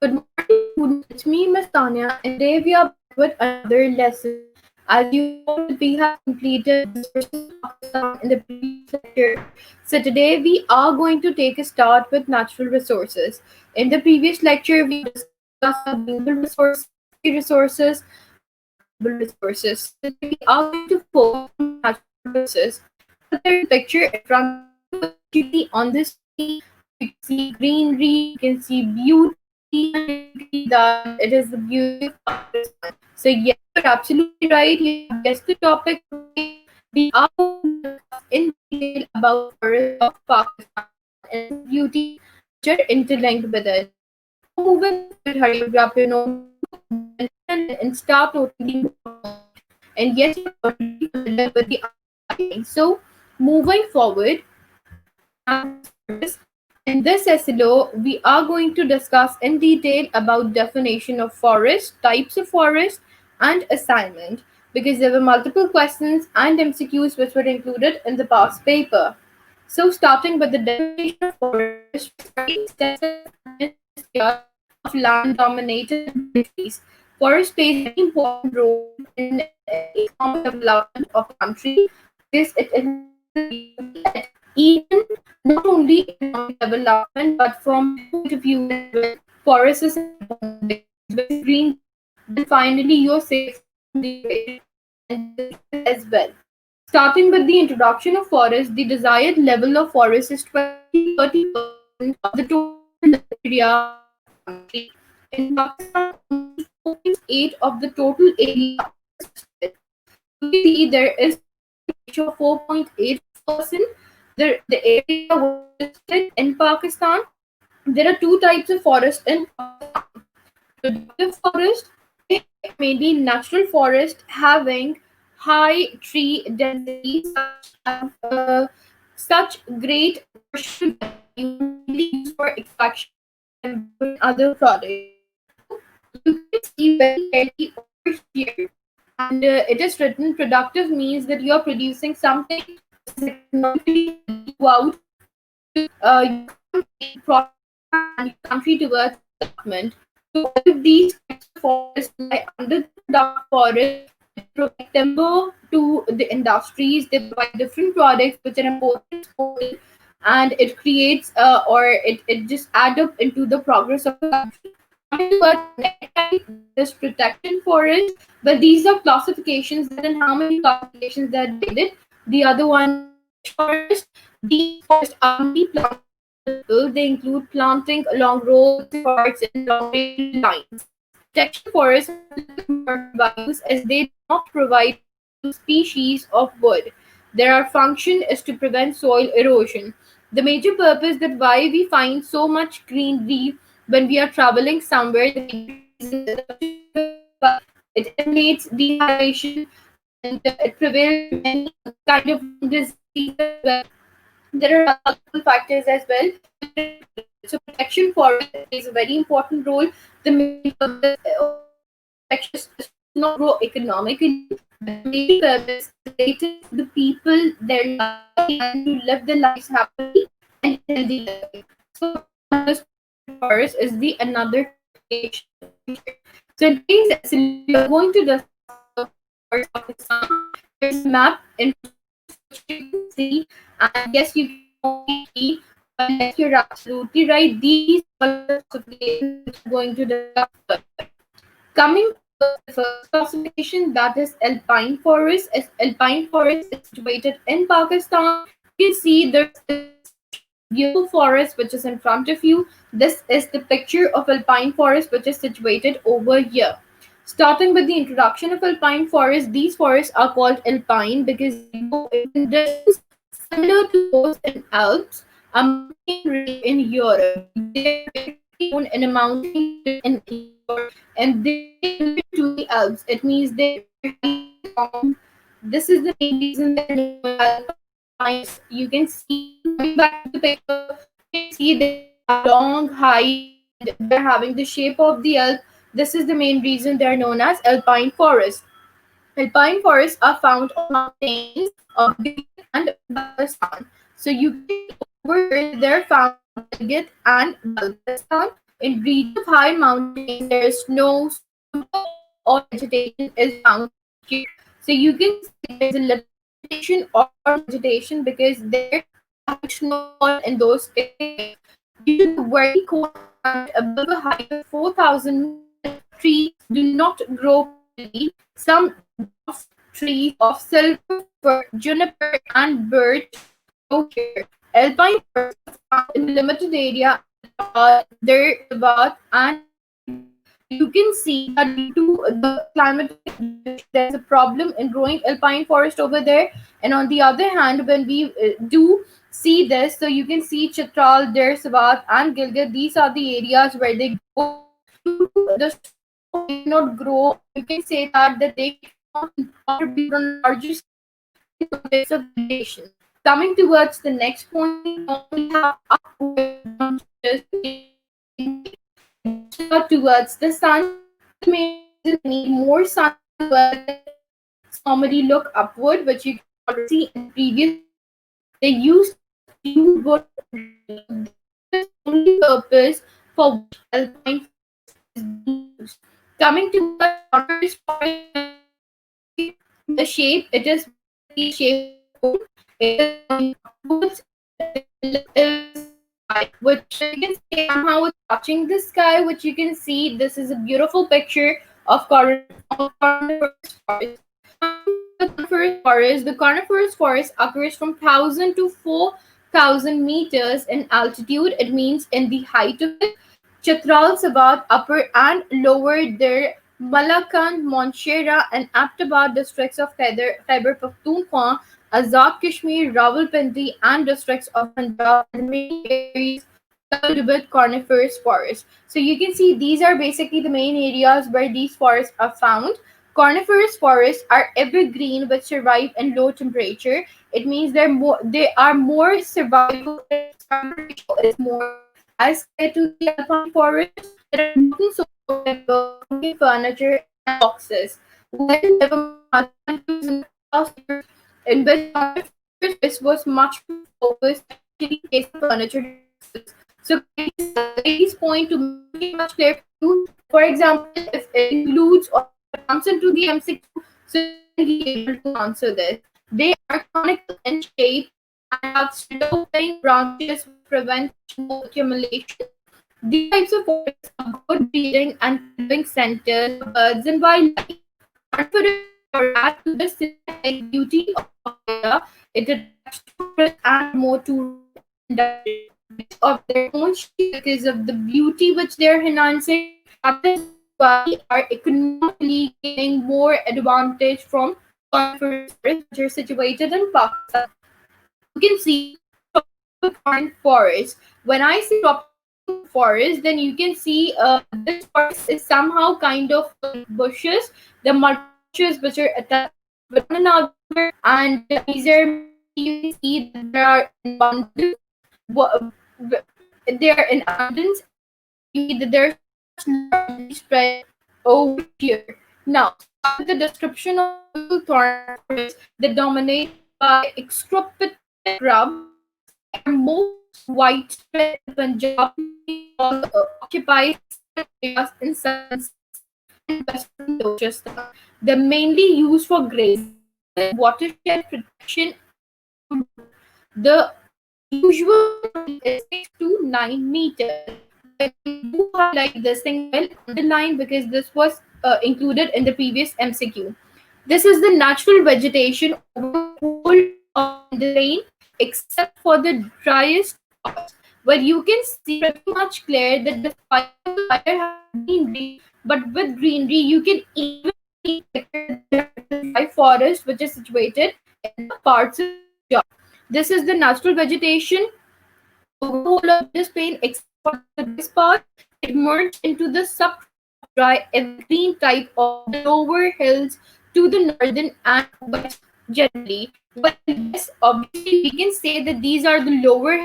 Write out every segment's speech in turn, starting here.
Good morning, students. It's me, Miss Tanya, and today we are back with another lesson. As you know, that we have completed resources of Pakistan in the previous lecture. So today we are going to take a start with natural resources. In the previous lecture, we discussed available resources, free resources, and renewable resources. So today we are going to focus on natural resources. So there is a picture in front of you that you can see on the screen. You can see greenery, you can see beauty, and you can see that it is the beauty of Pakistan. So yes, you're absolutely right. You have guessed the topic right. We are going to discuss in detail about forests of Pakistan and its beauty, which are interlinked with it. So before moving forward, hurry up, grab your notebook, and start noting the important points. And yes, you're already familiar with the understanding. So moving forward, natural resources. In this SLO, we are going to discuss in detail about definition of forest, types of forest, and assignment because there were multiple questions and MCQs which were included in the past paper. So, starting with the definition of forest, we study extensive and continuous care of land dominated by trees. Forest plays a very important role in economic development of a country because it enhances livability at even not only economic development but from my point of view as well. Forest is important because with greenery, then finally you're safe from degradation and diseases as well. Starting with the introduction of forest, the desired level of forest is 20 to 30% of the total land area of a country. In Pakistan, only 4.8 of the total area is forested. You can see there is a ratio of 4.8%. The area which is forested in Pakistan. There are two types of forest in Pakistan. Productive forest, they are mainly natural forest having high tree density, such great commercial value and mainly used for extraction of timber and other products. So you can see very clearly over here, and it is written productive means that you are producing something which is economically helping you out to your country, prosper and your country towards development. So all of these types of forests lie under the productive forest. They provide timber to the industries. They provide different products which are imported, exported, and it creates it just add up into the progress of the country. Coming towards the next type, that is protection forest. But these are classifications. That in how many classifications they are divided. The other one is bush forest. These forests are mainly planted by people. They include planting along roads, parks, and along railway lines. Protection forests have little commercial values as they do not provide a single species of wood. Their function is to prevent soil erosion. The major purpose that why we find so much greenery when we are traveling somewhere, the major reason is the protection because why it eliminates dehydration and it prevails many kind of lung diseases as well. There are multiple factors as well which are included. So protection forest plays a very important role. The main purpose of protection is to not grow economically, but the main purpose is related to the people, their lives, and to live their lives happily and healthy living. So one of this protection forest is the another classification feature. So in today's essay, we are going to discuss about the forest of Pakistan. There's a map in front of us which you can see, and yes, you can only see, but yes, you're absolutely right. These are all of the classifications which we're going to discuss further. Coming towards the first classification, that is alpine forest. As alpine forest is situated in Pakistan, you can see there's this beautiful forest which is in front of you. This is the picture of alpine forest which is situated over here. Starting with the introduction of alpine forest, these forests are called alpine because they grow in conditions similar to those in Alps, a mountain range in Europe. They are typically grown in a mountain region in Europe and they are similar to the Alps. It means they are highly strong. This is the main reason they're known as pines. You can see, coming back to the picture, you can see they are long, high, and they're having the shape of the Alp. This is the main reason they're known as alpine forests. Alpine forests are found on mountains of Gilgit and Baltistan. So you can see over here they're found in Gilgit and Baltistan. In regions of high mountains, there is no suitable or vegetation is found here. So you can see there's a little vegetation or non-vegetation because there having snowfall in those areas. Due to the very cold climate above a height of 4,000 meters, trees do not grow properly. Some dwarf trees of silver fir, juniper, and birch grow here. Alpine forests are found in a limited area Hyderabad and Hyderabad. You can see that due to the climatic condition, there's a problem in growing alpine forest over there. And on the other hand, when we do see this, so you can see Chitral, Dersabad, and Gilgit. These are the areas where they grow. Due to the snow, they cannot grow. You can say that they cannot contribute on a larger scale in context of vegetation. Coming towards the next point, we normally have upward branches towards the sun. The main reason we need more sun towards the normally look upward, which you can already see in the previous slide. They use you wood. This is the only purpose for which alpine forest is being used. Coming towards coniferous forest, the shape, it is basically shape of a cone. It is going upwards. It is sky, which you can say somehow it's touching the sky, which you can see. This is a beautiful picture of coniferous forest. The coniferous forest occurs from 1,000 to 4,000 meters in altitude. It means in the height of it. Chitrals about upper and lower their Malakand, Monshera, and Aptabad districts of Khyber Pakhtunkhwa, Azad Kashmir, Rawalpindi, and districts of Punjab, and many areas covered with coniferous forests. So you can see these are basically the main areas where these forests are found. Coniferous forests are evergreen which survive in low temperature. It means they are more survival. Their survival ratio is more as compared to the alpine forest. They're an important source of timber, cooking furniture, and boxes. When Livermore countries in the past years in which coniferous was much more focused, especially in case of furniture and boxes. So can you say these point to make it much clear for you? For example, if it includes or comes into the MCQ, so you can be able to answer this. They are conical in shape and have sloping branches which prevent snow accumulation. These types of forests are good breeding and living centers for birds and wildlife. Confidence or add to the cinematic beauty of the area, it attracts tourists and more tourism industry of their own shape because of the beauty which they are enhancing. That is why are economically gaining more advantage from coniferous forests which are situated in Pakistan. You can see tropical pine forest. When I say tropical forest, then you can see this forest is somehow kind of like bushes. The multi-bushes which are attached with one another, and these are you can see that there are in abundance. They are in abundance, and you see that there's much largely spread over here. Now, start with the description of tropical thorn forest that dominated by extropitic scrub are most widespread in Punjab, occupies areas in southern states and western Balochistan. They're mainly used for grazing, watershed protection, and food. The usual height is 6 to 9 meters. But we do highlight this thing well underlined because this was included in the previous MCQ. This is the natural vegetation over the whole of the plain except for the driest spots, where you can see pretty much clear that despite the fire has greenery, but with greenery you can even see clear that there is dry forest which is situated in the parts of Punjab. This is the natural vegetation over the whole of this plain except for the dry spot. It merged into the dry evergreen type of the lower hills to the northern and west generally. Well, yes, obviously we can say that these are the lower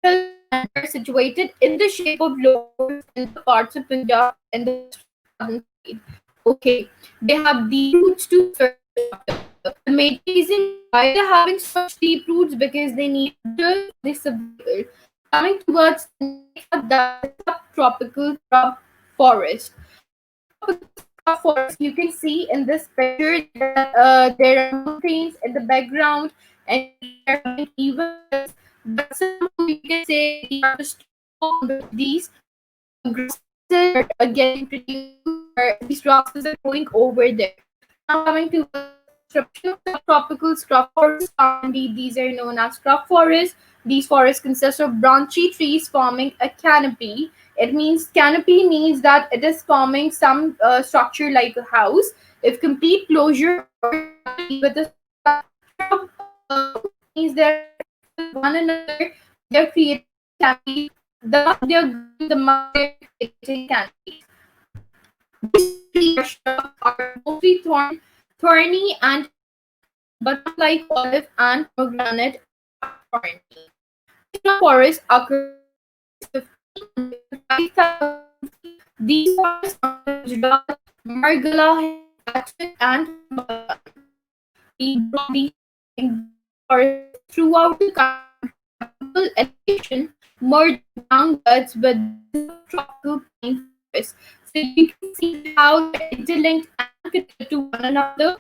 hills and are situated in the shape of lower hills in the parts of Punjab and the southern side. Okay, they have deep roots to surface water. The main reason why they're having such deep roots because they need water for the survival. Coming towards the next part, that is subtropical scrub forest. Subtropical scrub forest, you can see in this picture that there are mountains in the background, and they are having even hills, but somehow you can say they are the straw on which these grasses are getting produced, or these grasses are growing over there. Now coming towards the description of subtropical scrub forest, commonly these are known as scrub forests. These forests consist of branchy trees forming a canopy. It means canopy means that it is forming some structure like a house. If complete closure or canopy with a scrub, means they're connected with one another, they're creating canopies. The much they're growing, the much they're creating canopies. These trees or shrubs are mostly thorny and thorny, but not like olive and pomegranate are thorny. These shrub forests occur in areas 15 to 5,000 feet. These forests are in Gujarat, Margala Hills, Kachchh, and Himalayan. These forests throughout the country at multiple elevation, merging down buds with the subtropical pine forest. So you can see how they're interlinked and connected to one another.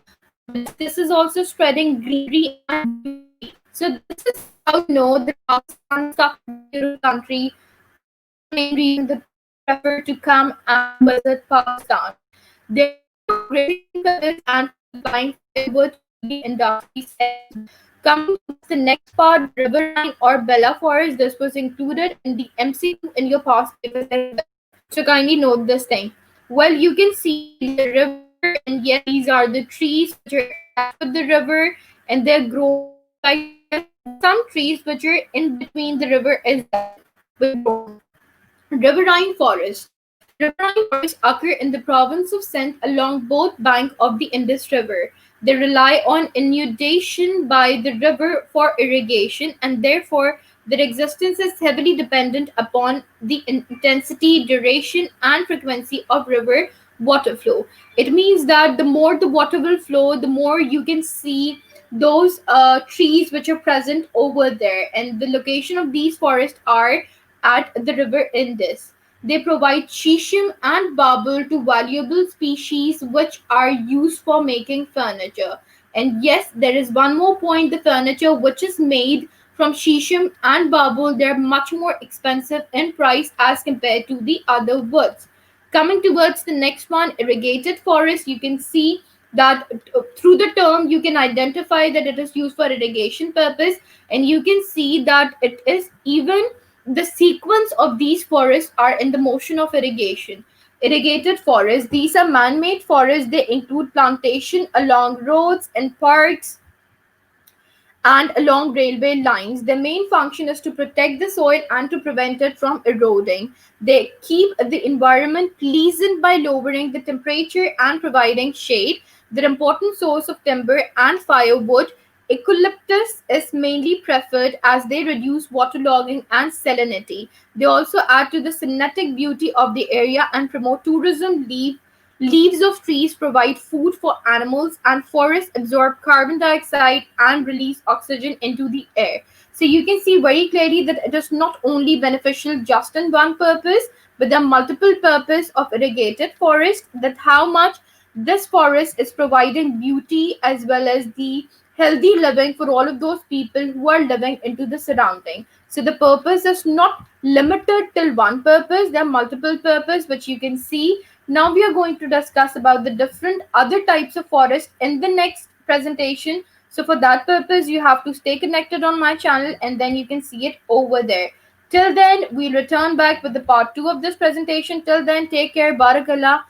But this is also spreading greenery and beauty. So this is how you know that Pakistan is such a beautiful country. This is the main reason that people prefer to come and visit Pakistan. There are also grazing pebbles and supplying firewood to the industry sector. Coming towards the next part, the riverine or Bella forest, this was included in the MCQ in your past papers as well. So kindly note this thing. Well, you can see the river, and yes, these are the trees which are attached with the river, and they're growing alongside the river. And some trees which are in between the river as well, with grown. Riverine forests. Riverine forests occur in the province of Sindh along both banks of the Indus River. They rely on inundation by the river for irrigation, and therefore their existence is heavily dependent upon the intensity, duration, and frequency of river water flow. It means that the more the water will flow, the more you can see those trees which are present over there. And the location of these forests are at the river Indus. They provide shisham and barbel to valuable species which are used for making furniture. And yes, there is one more point, the furniture which is made from shisham and barbel, they're much more expensive in price as compared to the other woods. Coming towards the next one, irrigated forest, you can see that through the term you can identify that it is used for irrigation purpose, and you can see that it is even the sequence of these forests are in the motion of irrigation. Irrigated forests, these are man-made forests. They include plantation along roads and parks and along railway lines. Their main function is to protect the soil and to prevent it from eroding. They keep the environment pleasant by lowering the temperature and providing shade. Their important source of timber and firewood, eucalyptus is mainly preferred as they reduce waterlogging and salinity. They also add to the scenic beauty of the area and promote tourism. Leaves of trees provide food for animals, and forests absorb carbon dioxide and release oxygen into the air. So you can see very clearly that it is not only beneficial just in one purpose, but the multiple purpose of irrigated forest, that how much this forest is providing beauty as well as the healthy living for all of those people who are living into the surrounding. So the purpose is not limited till one purpose, there are multiple purpose which you can see. Now we are going to discuss about the different other types of forest in the next presentation. So for that purpose, you have to stay connected on my channel, and then you can see it over there. Till then, we'll return back with the part 2 of this presentation. Till then, take care. Barakallah.